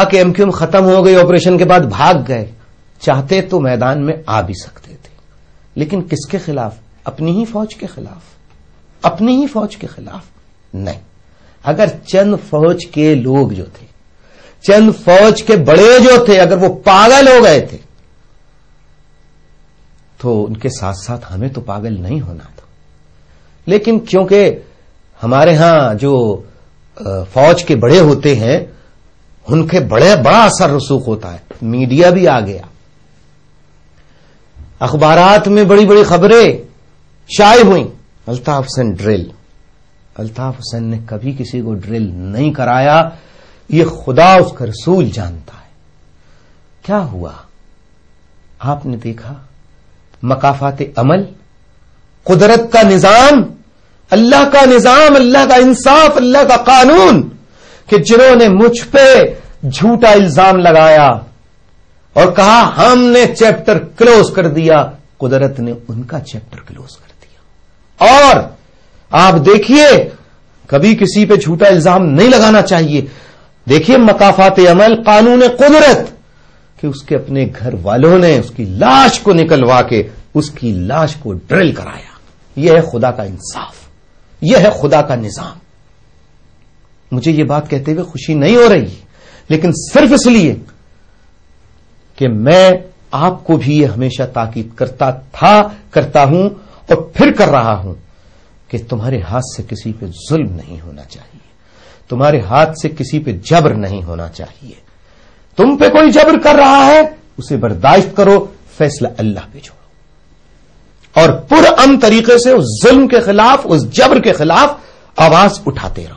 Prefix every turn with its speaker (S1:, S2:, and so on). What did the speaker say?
S1: کہ MQM ختم ہو گئی، آپریشن کے بعد بھاگ گئے. چاہتے تو میدان میں آ بھی سکتے تھے، لیکن کس کے خلاف؟ اپنی ہی فوج کے خلاف. اپنی ہی فوج کے خلاف نہیں. اگر چند فوج کے لوگ جو تھے، چند فوج کے بڑے جو تھے، اگر وہ پاگل ہو گئے تھے تو ان کے ساتھ ساتھ ہمیں تو پاگل نہیں ہونا تھا. لیکن کیونکہ ہمارے ہاں جو فوج کے بڑے ہوتے ہیں ان کے بڑا اثر رسوخ ہوتا ہے. میڈیا بھی آ گیا، اخبارات میں بڑی بڑی خبریں شائع ہوئیں. الطاف حسین ڈرل. الطاف حسین نے کبھی کسی کو ڈرل نہیں کرایا، یہ خدا اس کا رسول جانتا ہے. کیا ہوا؟ آپ نے دیکھا مقافات عمل، قدرت کا نظام، اللہ کا نظام، اللہ کا انصاف، اللہ کا قانون، کہ جنہوں نے مجھ پہ جھوٹا الزام لگایا اور کہا ہم نے چیپٹر کلوز کر دیا، قدرت نے ان کا چیپٹر کلوز کر دیا. اور آپ دیکھیے کبھی کسی پہ جھوٹا الزام نہیں لگانا چاہیے. دیکھیے مقافات عمل، قانون قدرت، کہ اس کے اپنے گھر والوں نے اس کی لاش کو نکلوا کے اس کی لاش کو ڈرل کرایا. یہ ہے خدا کا انصاف، یہ ہے خدا کا نظام. مجھے یہ بات کہتے ہوئے خوشی نہیں ہو رہی، لیکن صرف اس لیے کہ میں آپ کو بھی یہ ہمیشہ تاکید کرتا ہوں اور پھر کر رہا ہوں کہ تمہارے ہاتھ سے کسی پہ ظلم نہیں ہونا چاہیے، تمہارے ہاتھ سے کسی پہ جبر نہیں ہونا چاہیے. تم پہ کوئی جبر کر رہا ہے اسے برداشت کرو، فیصلہ اللہ پہ چھوڑو، اور پرامن طریقے سے اس ظلم کے خلاف، اس جبر کے خلاف آواز اٹھاتے رہو.